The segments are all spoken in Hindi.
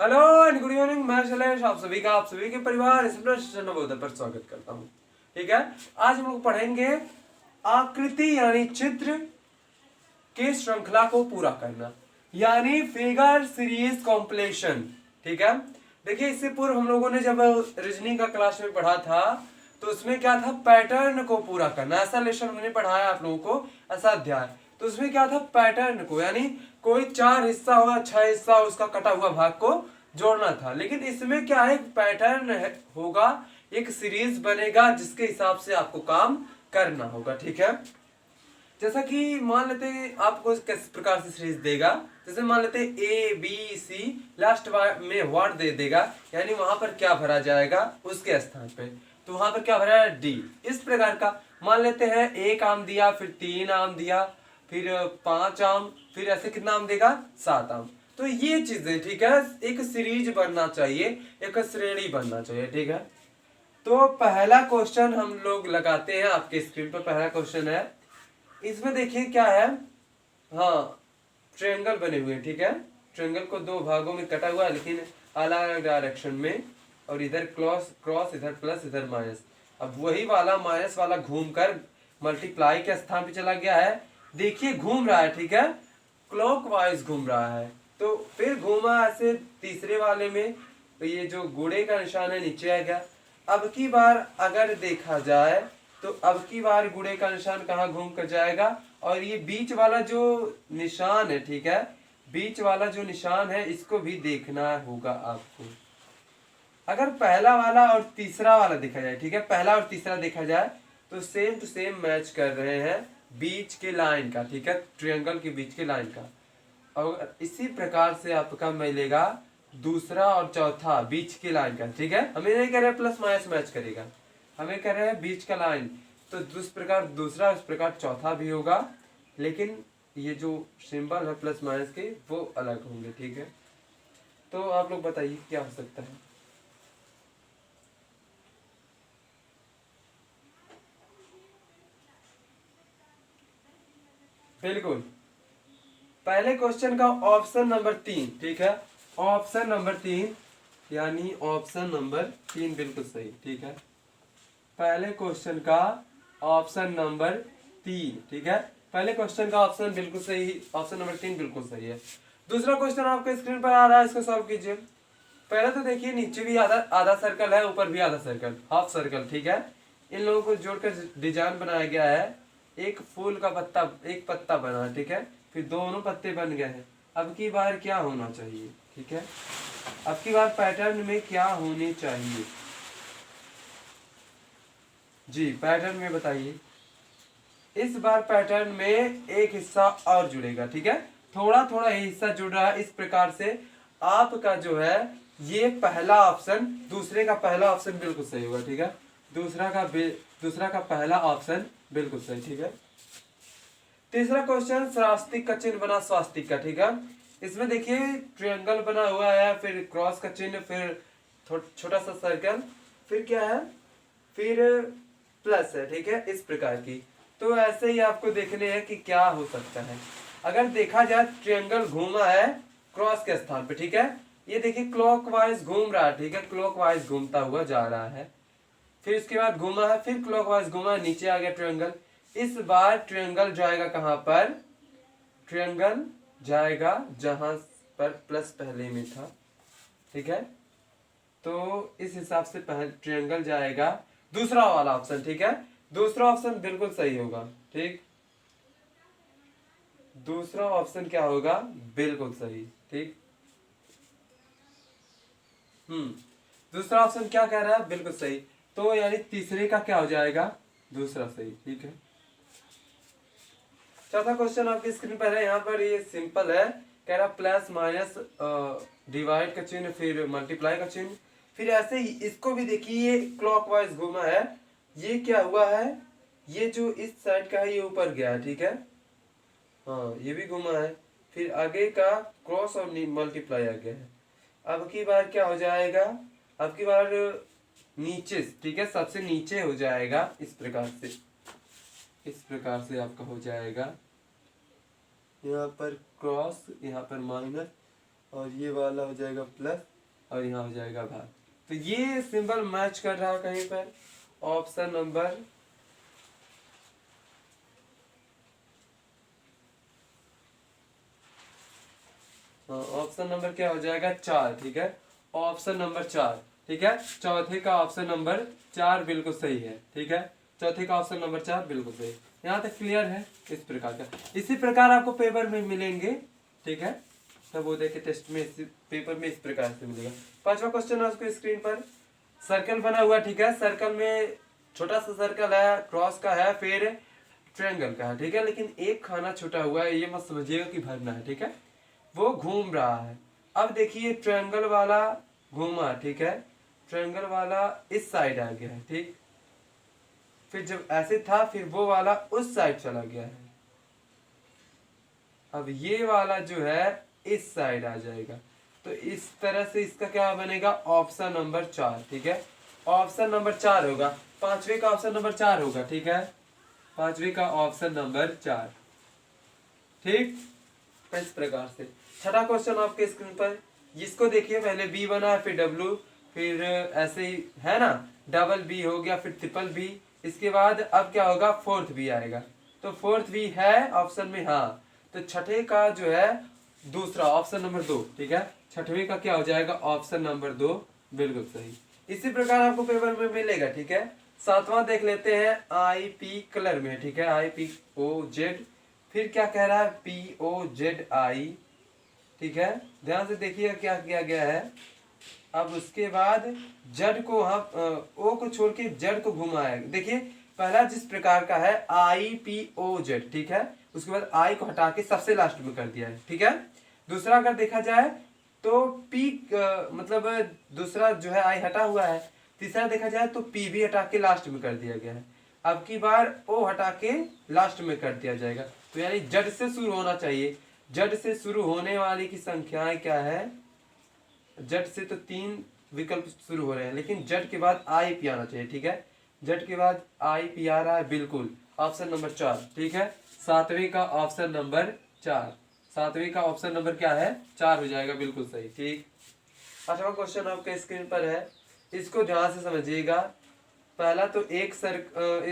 Hello and good evening. मैं शैलेश आप सभी के परिवार इस नवोदय पर स्वागत करता हूँ। ठीक है, आज हम लोग पढ़ेंगे आकृति यानी चित्र के श्रृंखला को पूरा करना, यानी फिगर सीरीज कॉम्प्लेशन। ठीक है, देखिए इससे पूर्व हम लोगों ने जब रीजनिंग का क्लास में पढ़ा था तो उसमें क्या था, पैटर्न को पूरा करना। ऐसा लेसन हमने पढ़ाया आप लोगों को, ऐसा अध्याय। तो उसमें क्या था, पैटर्न को, यानी कोई 4 हिस्सा होगा, 6 हिस्सा, उसका कटा हुआ भाग को जोड़ना था। लेकिन इसमें क्या है, पैटर्न होगा, एक सीरीज बनेगा जिसके हिसाब से आपको काम करना होगा। ठीक है, जैसा कि मान लेते हैं आपको किस प्रकार से सीरीज देगा, जैसे मान लेते हैं ए बी सी, लास्ट में व्हाट दे देगा, यानी वहां पर क्या भरा जाएगा उसके स्थान पे, तो वहां पर क्या भरा है, डी। इस प्रकार का मान लेते हैं 1 आम दिया, फिर 3 आम दिया, फिर 5 आम, फिर ऐसे कितना आम देगा, 7 आम। तो ये चीजें, ठीक है, एक सीरीज बनना चाहिए, एक श्रेणी बनना चाहिए। ठीक है, तो पहला क्वेश्चन हम लोग लगाते हैं आपके स्क्रीन पर। पहला क्वेश्चन है, इसमें देखिए क्या है, हाँ ट्रायंगल बने हुए हैं। ठीक है, ट्रायंगल को 2 भागों में कटा हुआ है, लेकिन अलग अलग डायरेक्शन में, और इधर क्रॉस, इधर प्लस, इधर माइनस। अब वही वाला माइनस वाला घूमकर मल्टीप्लाई के स्थान पे चला गया है। देखिए घूम रहा है, ठीक है, क्लॉकवाइज घूम रहा है। तो फिर घूमा ऐसे तीसरे वाले में, तो ये जो गुणे का निशान है नीचे आ गया। अब की बार अगर देखा जाए तो अब की बार गुणे का निशान कहाँ घूम कर जाएगा, और ये बीच वाला जो निशान है, ठीक है, बीच वाला जो निशान है इसको भी देखना होगा आपको। अगर पहला वाला और तीसरा वाला देखा जाए, ठीक है, पहला और तीसरा देखा जाए तो सेम टू सेम मैच कर रहे हैं बीच के लाइन का। ठीक है, ट्रायंगल के बीच के लाइन का। और इसी प्रकार से आपका मिलेगा दूसरा और चौथा बीच की लाइन का। ठीक है, हमें नहीं कह रहे प्लस माइनस मैच करेगा, हमें कह रहे हैं बीच का लाइन। तो जिस प्रकार दूसरा उस प्रकार चौथा भी होगा, लेकिन ये जो सिंबल है प्लस माइनस के वो अलग होंगे। ठीक है, तो आप लोग बताइए क्या हो सकता है। बिल्कुल, पहले क्वेश्चन का ऑप्शन नंबर 3, ठीक है, ऑप्शन नंबर 3, यानी ऑप्शन नंबर 3 बिल्कुल सही। ठीक है, पहले क्वेश्चन का ऑप्शन नंबर 3, ठीक है, पहले क्वेश्चन का ऑप्शन बिल्कुल सही, ऑप्शन नंबर 3 बिल्कुल सही है। दूसरा क्वेश्चन आपके स्क्रीन पर आ रहा है, इसको सॉल्व कीजिए। पहले तो देखिए नीचे भी आधा आधा सर्कल है, ऊपर भी आधा सर्कल, हाफ सर्कल। ठीक है, इन लोगों को जोड़कर डिजाइन बनाया गया है। एक फूल का पत्ता, एक पत्ता बना, ठीक है, फिर दोनों पत्ते बन गए हैं। अब की बार क्या होना चाहिए, ठीक है, अब की बार पैटर्न में क्या होनी चाहिए, जी पैटर्न में बताइए। इस बार पैटर्न में एक हिस्सा और जुड़ेगा। ठीक है, थोड़ा थोड़ा हिस्सा जुड़ रहा है। इस प्रकार से आपका जो है ये पहला ऑप्शन, दूसरे का पहला ऑप्शन बिल्कुल सही होगा। ठीक है, दूसरा का पहला ऑप्शन बिल्कुल सही। ठीक है, तीसरा क्वेश्चन, स्वास्तिक का चिन्ह बना स्वास्तिक का। ठीक है, इसमें देखिए ट्रायंगल बना हुआ है, फिर क्रॉस का चिन्ह, फिर छोटा सा सर्कल, फिर क्या है, फिर प्लस है। ठीक है, इस प्रकार की। तो ऐसे ही आपको देखने हैं कि क्या हो सकता है। अगर देखा जाए ट्रायंगल घूमा है क्रॉस के स्थान पे, ठीक है, ये देखिए क्लॉकवाइज घूम रहा है। ठीक है, क्लॉकवाइज घूमता हुआ जा रहा है, फिर इसके बाद घूमा है, फिर क्लॉकवाइज घूमा, नीचे आ गया ट्रायंगल। इस बार ट्रायंगल जाएगा कहां पर, ट्रायंगल जाएगा जहां पर प्लस पहले में था। ठीक है, तो इस हिसाब से पहले ट्रायंगल जाएगा दूसरा वाला ऑप्शन। ठीक है, दूसरा ऑप्शन बिल्कुल सही होगा। ठीक, दूसरा ऑप्शन क्या होगा, बिल्कुल सही। ठीक, दूसरा ऑप्शन क्या कह रहा है, बिल्कुल सही। तो यानी तीसरे का क्या हो जाएगा, दूसरा सही। ठीक है, चौथा क्वेश्चन आपकी स्क्रीन पर है, यहाँ पर ये सिंपल है, कह रहा प्लस माइनस डिवाइड का चिन्ह, फिर मल्टीप्लाई का चिन्ह, फिर ऐसे ही इसको भी देखिए क्लॉकवाइज घूमा है। ये क्या हुआ है, ये जो इस साइड का है ये ऊपर गया है। ठीक है, हाँ ये भी घूमा है, फिर आगे का क्रॉस और मल्टीप्लाई आ गया है। अब की बार क्या हो जाएगा, अब की बार नीचे, ठीक है, सबसे नीचे हो जाएगा। इस प्रकार से, इस प्रकार से आपका हो जाएगा, यहाँ पर क्रॉस, यहाँ पर माइनस, और ये वाला हो जाएगा प्लस और यहाँ हो जाएगा भाग। तो ये सिंबल मैच कर रहा है कहीं पर। ऑप्शन नंबर ऑप्शन नंबर क्या हो जाएगा 4, ठीक है। ऑप्शन नंबर 4, ठीक है। चौथे का ऑप्शन नंबर 4 बिल्कुल सही है, ठीक है। चौथे का ऑप्शन नंबर 4 बिल्कुल सही। यहाँ तक क्लियर है। इस प्रकार का, इसी प्रकार आपको पेपर में मिलेंगे, ठीक है। नवोदय के टेस्ट में पेपर में इस प्रकार से मिलेगा। 5वां क्वेश्चन है उसको स्क्रीन पर। सर्कल बना हुआ, ठीक है। सर्कल में छोटा सा सर्कल है, क्रॉस का है, फिर ट्रायंगल का है, ठीक है। लेकिन एक खाना छूटा हुआ है, ये मत समझिएगा कि भरना है, ठीक है। वो घूम रहा है। अब देखिए ट्रायंगल वाला घूमा, ठीक है। ट्रायंगल वाला इस साइड आ गया है, ठीक। फिर जब ऐसे था फिर वो वाला उस साइड चला गया है। अब ये वाला जो है इस साइड आ जाएगा। तो इस तरह से इसका क्या बनेगा, ऑप्शन नंबर 4, ठीक है। ऑप्शन नंबर 4 होगा। 5वें का ऑप्शन नंबर 4 होगा, ठीक है। 5वें का ऑप्शन नंबर 4, ठीक। इस प्रकार से 6वां क्वेश्चन आपके स्क्रीन पर। जिसको देखिए पहले बी बना फिर डब्ल्यू, फिर ऐसे ही है ना, डबल बी हो गया, फिर ट्रिपल बी। इसके बाद अब क्या होगा, फोर्थ बी आएगा। तो फोर्थ बी है ऑप्शन में, हाँ। तो छठे का जो है दूसरा ऑप्शन नंबर 2, ठीक है। छठवें का क्या हो जाएगा, ऑप्शन नंबर 2 बिल्कुल सही। इसी प्रकार आपको पेपर में मिलेगा, ठीक है। 7वां देख लेते हैं, आई पी कलर में, ठीक है। IPOZ, फिर क्या कह रहा है, POZI, ठीक है। ध्यान से देखिए क्या किया गया है। अब उसके बाद जड को हम ओ को छोड़ के जड को घुमाया। देखिए पहला जिस प्रकार का है IPOZ, ठीक है। उसके बाद आई को हटा के सबसे लास्ट में कर दिया है, ठीक है। दूसरा अगर देखा जाए तो पी मतलब दूसरा जो है आई हटा हुआ है। तीसरा देखा जाए तो पी भी हटा के लास्ट में कर दिया गया है। अब की बार ओ हटा के लास्ट में कर दिया जाएगा। तो यानी जड से शुरू होना चाहिए। जड से शुरू होने वाली की संख्याएं क्या है, जड से तो 3 विकल्प शुरू हो रहे हैं, लेकिन जड के बाद आई पी आना चाहिए, ठीक है। जड के बाद आई पी आ रहा है, बिल्कुल ऑप्शन नंबर 4, ठीक है। 7वें का ऑप्शन नंबर 4, 7वें का ऑप्शन नंबर क्या है, 4 हो जाएगा, बिल्कुल सही, ठीक। 8वां क्वेश्चन आपके स्क्रीन पर है, इसको ध्यान से समझिएगा। पहला तो एक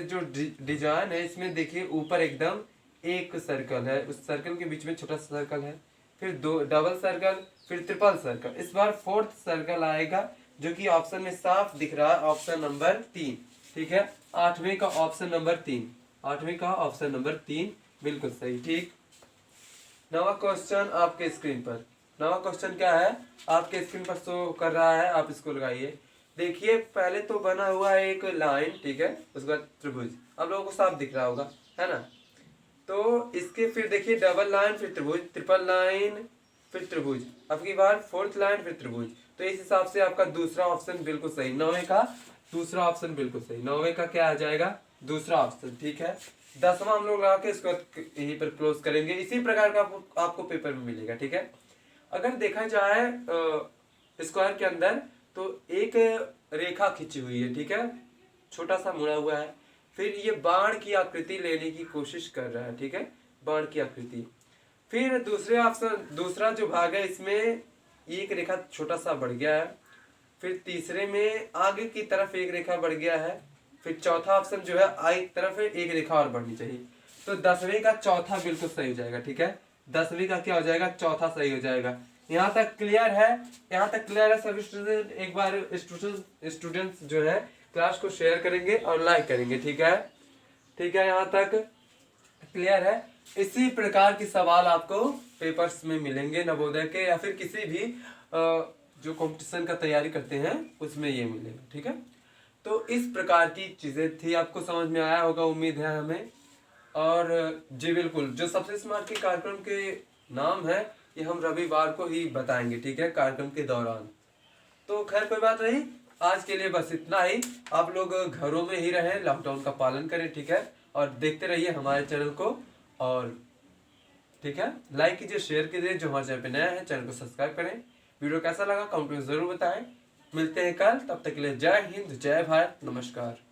जो डिजाइन है इसमें देखिए ऊपर एकदम एक सर्कल है, उस सर्कल के बीच में छोटा सा सर्कल है, फिर 2 डबल सर्कल, फिर ट्रिपल सर्कल। इस बार फोर्थ सर्कल आएगा जो कि ऑप्शन में साफ दिख रहा है, ऑप्शन नंबर 3, ठीक है। 8वें का ऑप्शन नंबर 3, 8वें का ऑप्शन नंबर 3 बिल्कुल सही, ठीक। 9वां क्वेश्चन आपके स्क्रीन पर। 9वां क्वेश्चन क्या है, आपके स्क्रीन पर शो कर रहा है, आप इसको लगाइए। देखिए पहले तो बना हुआ है एक लाइन, ठीक है। उसके बाद त्रिभुज, आप लोगों को साफ दिख रहा होगा, है ना। तो इसके फिर देखिए डबल लाइन, फिर त्रिभुज, ट्रिपल लाइन, फिर त्रिभुज, अब की बार फोर्थ लाइन, फिर त्रिभुज। तो इस हिसाब से आपका दूसरा ऑप्शन बिल्कुल सही। 9वें का दूसरा ऑप्शन बिल्कुल सही। 9वें का क्या आ जाएगा, दूसरा ऑप्शन, ठीक है। 10वां हम लोग लगा के इसको यहीं पर क्लोज करेंगे। इसी प्रकार का आपको पेपर में मिलेगा, ठीक है। अगर देखा जाए स्क्वायर के अंदर तो एक रेखा खींची हुई है, ठीक है, छोटा सा मुड़ा हुआ है। फिर ये बाण की आकृति लेने की कोशिश कर रहा है, ठीक है, बाण की आकृति। फिर दूसरे ऑप्शन, दूसरा जो भाग है इसमें एक रेखा छोटा सा बढ़ गया है। फिर तीसरे में आगे की तरफ एक रेखा बढ़ गया है। फिर चौथा ऑप्शन जो है आई की तरफ है, एक रेखा और बढ़नी चाहिए। तो 10वें का चौथा बिल्कुल सही हो जाएगा, ठीक है। 10वीं का क्या हो जाएगा, चौथा सही हो जाएगा। यहाँ तक क्लियर है, यहाँ तक क्लियर है सभी स्टूडेंट। एक बार स्टूडेंट्स जो है क्लास को शेयर करेंगे और लाइक करेंगे, ठीक है, ठीक है। यहाँ तक क्लियर है। इसी प्रकार के सवाल आपको पेपर्स में मिलेंगे नवोदय के या फिर किसी भी जो कंपटीशन का तैयारी करते हैं उसमें ये मिलेगा, ठीक है। तो इस प्रकार की चीजें थी, आपको समझ में आया होगा उम्मीद है हमें। और जी बिल्कुल, जो सबसे स्मार्ट के कार्यक्रम के नाम है ये हम रविवार को ही बताएंगे, ठीक है, कार्यक्रम के दौरान। तो खैर कोई बात नहीं, आज के लिए बस इतना ही। आप लोग घरों में ही रहें, लॉकडाउन का पालन करें, ठीक है। और देखते रहिए हमारे चैनल को, और ठीक है, लाइक कीजिए, शेयर कीजिए। जो हमारे चैनल पे नया है चैनल को सब्सक्राइब करें। वीडियो कैसा लगा कमेंट में जरूर बताएं। मिलते हैं कल, तब तक के लिए जय हिंद, जय भारत, नमस्कार।